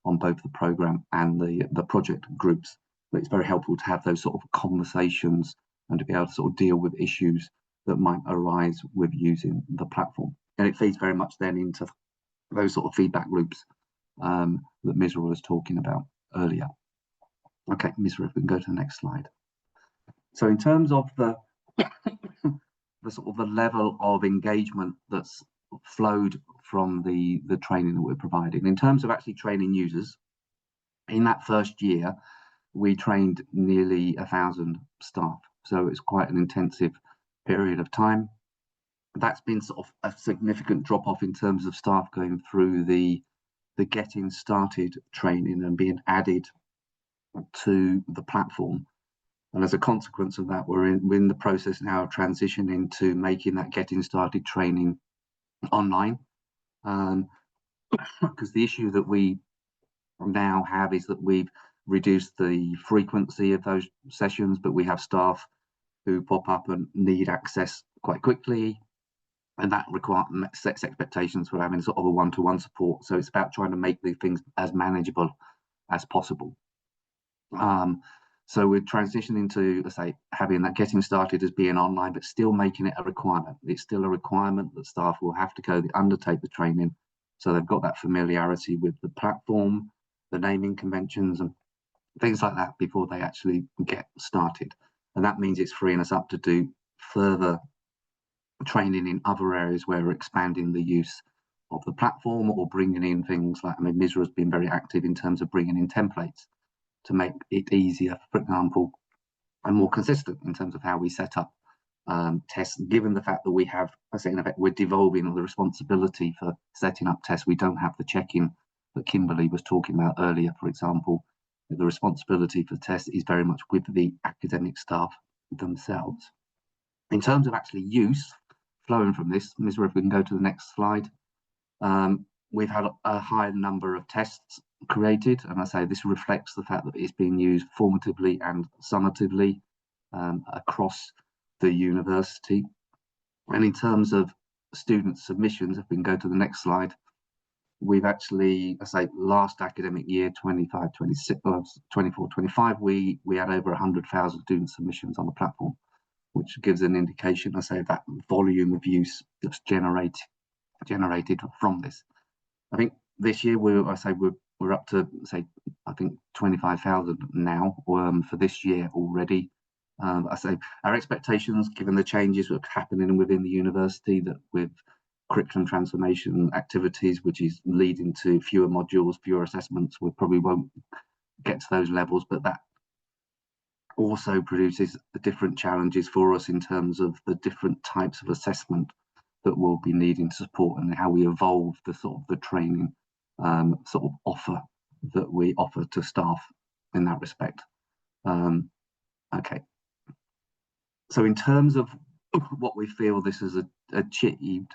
on both the program and the project groups. But it's very helpful to have those sort of conversations and to be able to sort of deal with issues that might arise with using the platform. And it feeds very much then into those sort of feedback loops that Misra was talking about earlier. Okay, Misra, if we can go to the next slide. So in terms of the sort of the level of engagement that's flowed from the training that we're providing, in terms of actually training users, in that first year, we trained nearly 1,000 staff. So it's quite an intensive period of time. That's been sort of a significant drop off in terms of staff going through the getting started training and being added to the platform. And as a consequence of that, we're in the process now of transitioning to making that getting started training online. Because the issue that we now have is that we've reduced the frequency of those sessions, but we have staff who pop up and need access quite quickly, and that sets expectations for having sort of a one-to-one support. So it's about trying to make these things as manageable as possible. So we're transitioning to, let's say, having that getting started as being online, but still making it a requirement. It's still a requirement that staff will have to go undertake the training, so they've got that familiarity with the platform, the naming conventions, and things like that before they actually get started. And that means it's freeing us up to do further training in other areas where we're expanding the use of the platform, or bringing in things like, I mean, Misra has been very active in terms of bringing in templates to make it easier, for example, and more consistent in terms of how we set up tests, given the fact that we have, I say, in effect, we're devolving the responsibility for setting up tests. We don't have the check-in that Kimberly was talking about earlier, for example. The responsibility for tests is very much with the academic staff themselves. In terms of actually use flowing from this, Misra, if we can go to the next slide, we've had a high number of tests created, and I say this reflects the fact that it's being used formatively and summatively across the university. And in terms of student submissions, if we can go to the next slide, we've actually, I say, last academic year, 24-25, we had over 100,000 student submissions on the platform, which gives an indication, I say, of that volume of use that's generated from this. I think this year we're up to, say, I think 25,000 now for this year already. I say our expectations, given the changes that are happening within the university, that with curriculum transformation activities, which is leading to fewer modules, fewer assessments, we probably won't get to those levels, but that also produces different challenges for us in terms of the different types of assessment that we'll be needing to support, and how we evolve the sort of the training sort of offer that we offer to staff in that respect. Okay. So in terms of what we feel this has achieved,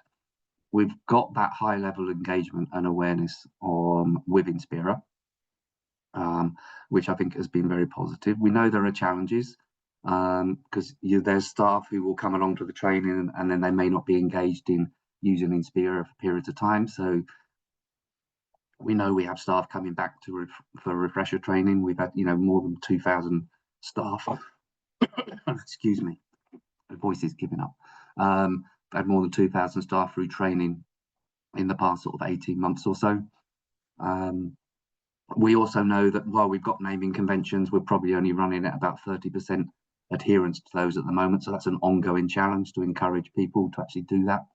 we've got that high level engagement and awareness with Inspira, which I think has been very positive. We know there are challenges because there's staff who will come along to the training and then they may not be engaged in using Inspira for periods of time. So we know we have staff coming back for refresher training. We've had, more than 2,000 staff. Excuse me, the voice is giving up. Had more than 2,000 staff through training in the past sort of 18 months or so. We also know that while we've got naming conventions, we're probably only running at about 30% adherence to those at the moment. So that's an ongoing challenge to encourage people to actually do that.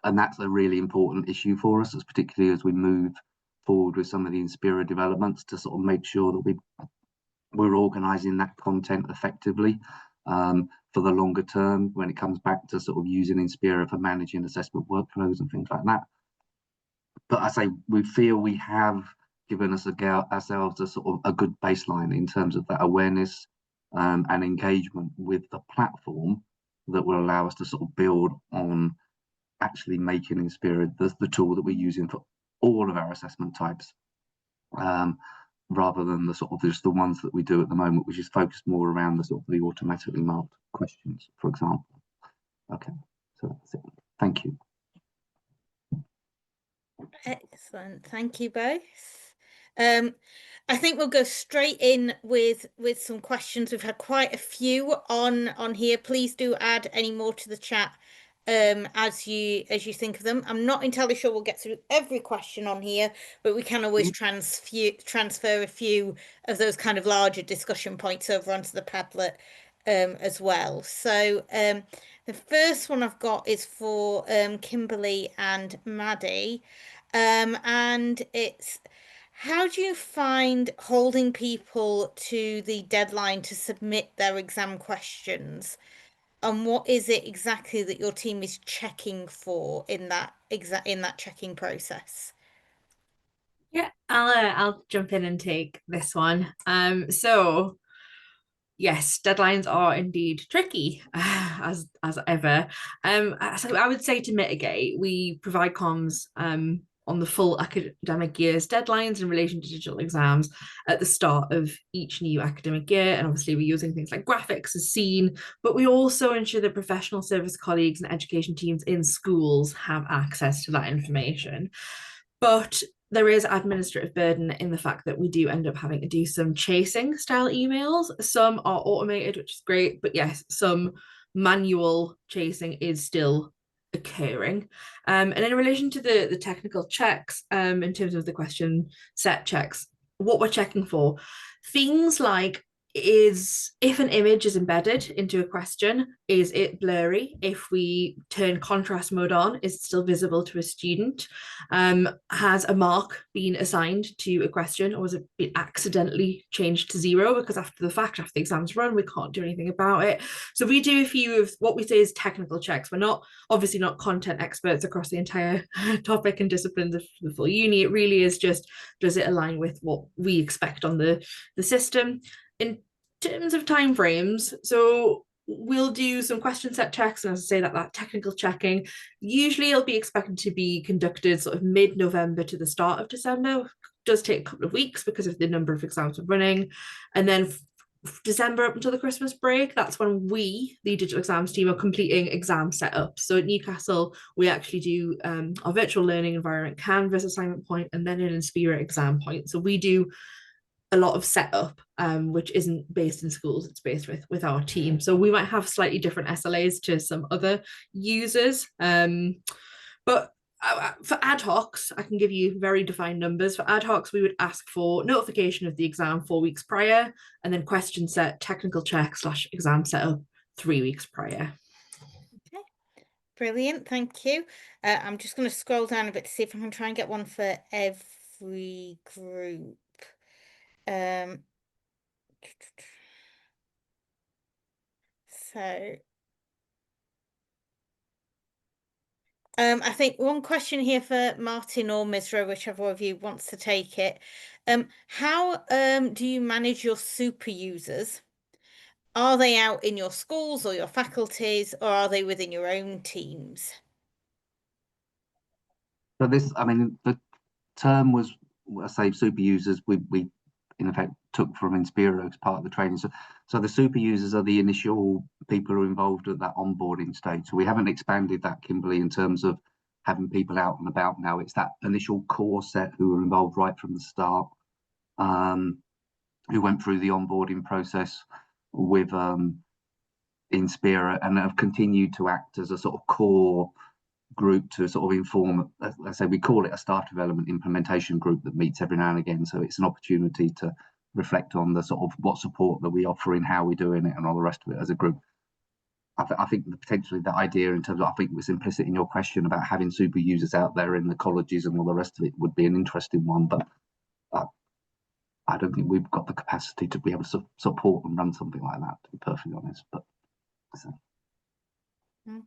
And that's a really important issue for us, particularly as we move forward with some of the Inspira developments, to sort of make sure that we're organising that content effectively for the longer term when it comes back to sort of using Inspira for managing assessment workflows and things like that. But I say we feel we have given ourselves a sort of a good baseline in terms of that awareness and engagement with the platform that will allow us to sort of build on actually making Inspira the tool that we're using for all of our assessment types, rather than the sort of just the ones that we do at the moment, which is focused more around the sort of the automatically marked questions, for example. Okay, so that's it. Thank you. Excellent. Thank you both. I think we'll go straight in with some questions. We've had quite a few on here. Please do add any more to the chat as you think of them. I'm not entirely sure we'll get through every question on here, but we can always transfer a few of those kind of larger discussion points over onto the Padlet as well. So the first one I've got is for Kimberly and Maddie, and it's, how do you find holding people to the deadline to submit their exam questions? And what is it exactly that your team is checking for in that checking process? Yeah, I'll jump in and take this one. So yes, deadlines are indeed tricky, as ever. So I would say, to mitigate, we provide comms on the full academic year's deadlines in relation to digital exams at the start of each new academic year. And obviously we're using things like graphics as seen, but we also ensure that professional service colleagues and education teams in schools have access to that information. But there is administrative burden in the fact that we do end up having to do some chasing style emails. Some are automated, which is great, but yes, some manual chasing is still occurring. And in relation to the technical checks, in terms of the question set checks, what we're checking for, things like, is if an image is embedded into a question, is it blurry? If we turn contrast mode on, is it still visible to a student? Has a mark been assigned to a question, or has it been accidentally changed to 0? Because after the fact, after the exam's run, we can't do anything about it. So we do a few of what we say is technical checks. We're not obviously not content experts across the entire topic and disciplines of the full uni. It really is just, does it align with what we expect on the system? In terms of timeframes, so we'll do some question set checks, and as I say, that technical checking, usually it'll be expected to be conducted sort of mid-November to the start of December. It does take a couple of weeks because of the number of exams we're running, and then December up until the Christmas break, that's when we, the digital exams team, are completing exam setup. So at Newcastle, we actually do our virtual learning environment Canvas assignment point, and then an Inspira exam point. So we do a lot of setup, which isn't based in schools, it's based with our team. So we might have slightly different SLAs to some other users. But for ad hocs, I can give you very defined numbers. For ad hocs, we would ask for notification of the exam 4 weeks prior, and then question set, technical check / exam setup 3 weeks prior. Okay, brilliant, thank you. I'm just going to scroll down a bit to see if I can try and get one for every group. So I think one question here for Martin or Misra, whichever of you wants to take it. How do you manage your super users? Are they out in your schools or your faculties, or are they within your own teams? So this, I mean, the term was, I say, super users, we in effect took from Inspira as part of the training. So the super users are the initial people who are involved at that onboarding stage. So we haven't expanded that, Kimberly, in terms of having people out and about now. It's that initial core set who were involved right from the start, who went through the onboarding process with Inspira and have continued to act as a sort of core group to sort of inform. Let's say we call it a staff development implementation group that meets every now and again. So it's an opportunity to reflect on the sort of what support that we offer in how we're doing it and all the rest of it as a group. I think potentially the idea in terms of, I think was implicit in your question about having super users out there in the colleges and all the rest of it would be an interesting one, but I don't think we've got the capacity to be able to support and run something like that, to be perfectly honest. But so.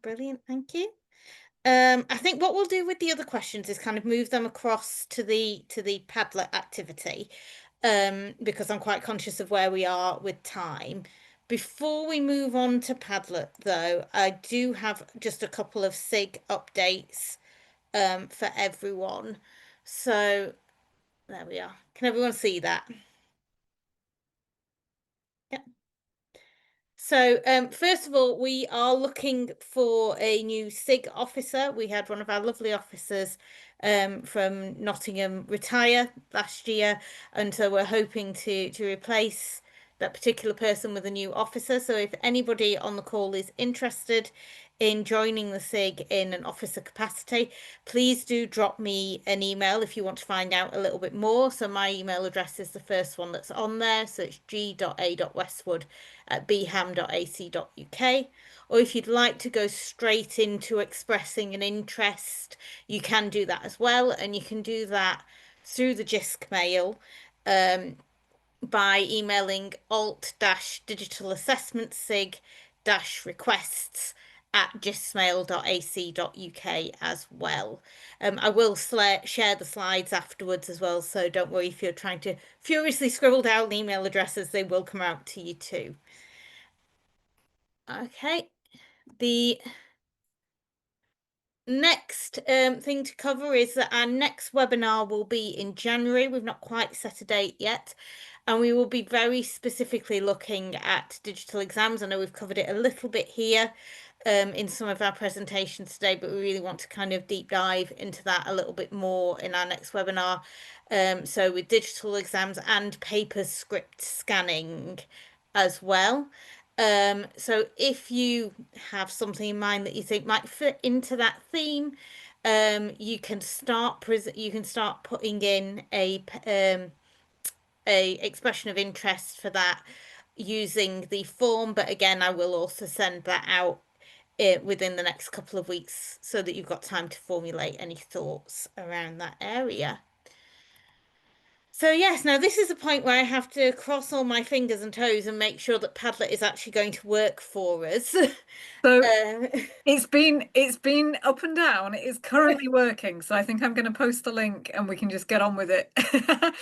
Brilliant, thank you. I think what we'll do with the other questions is kind of move them across to the Padlet activity, because I'm quite conscious of where we are with time. Before we move on to Padlet, though, I do have just a couple of SIG updates for everyone. So there we are. Can everyone see that? Yeah. So first of all, we are looking for a new SIG officer. We had one of our lovely officers from Nottingham retire last year, and so we're hoping to replace that particular person with a new officer. So if anybody on the call is interested in joining the SIG in an officer capacity, please do drop me an email if you want to find out a little bit more. So my email address is the first one that's on there. So it's g.a.westwood@beham.ac.uk. Or if you'd like to go straight into expressing an interest, you can do that as well. And you can do that through the JISC mail by emailing alt-digital-assessment-sig-requests@gismail.ac.uk as well. I will share the slides afterwards as well, so don't worry if you're trying to furiously scribble down email addresses, they will come out to you too. Okay, the next thing to cover is that our next webinar will be in January. We've not quite set a date yet, and we will be very specifically looking at digital exams. I know we've covered it a little bit here in some of our presentations today, but we really want to kind of deep dive into that a little bit more in our next webinar. So with digital exams and paper script scanning as well. So if you have something in mind that you think might fit into that theme, you can start putting in a expression of interest for that using the form. But again, I will also send that out within the next couple of weeks so that you've got time to formulate any thoughts around that area. So yes, now this is a point where I have to cross all my fingers and toes and make sure that Padlet is actually going to work for us. So it's been up and down. It is currently working, so I think I'm going to post the link and we can just get on with it.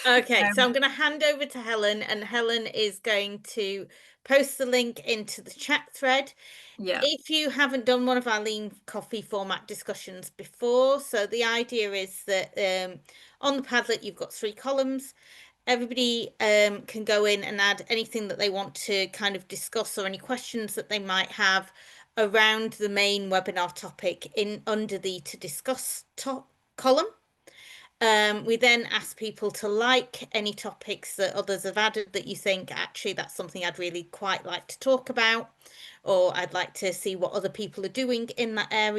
Okay, so I'm going to hand over to Helen, and Helen is going to post the link into the chat thread. Yeah. If you haven't done one of our lean coffee format discussions before, so the idea is that on the Padlet you've got 3 columns. Everybody can go in and add anything that they want to kind of discuss or any questions that they might have around the main webinar topic in under the to discuss column. We then ask people to like any topics that others have added that you think actually that's something I'd really quite like to talk about, or I'd like to see what other people are doing in that area.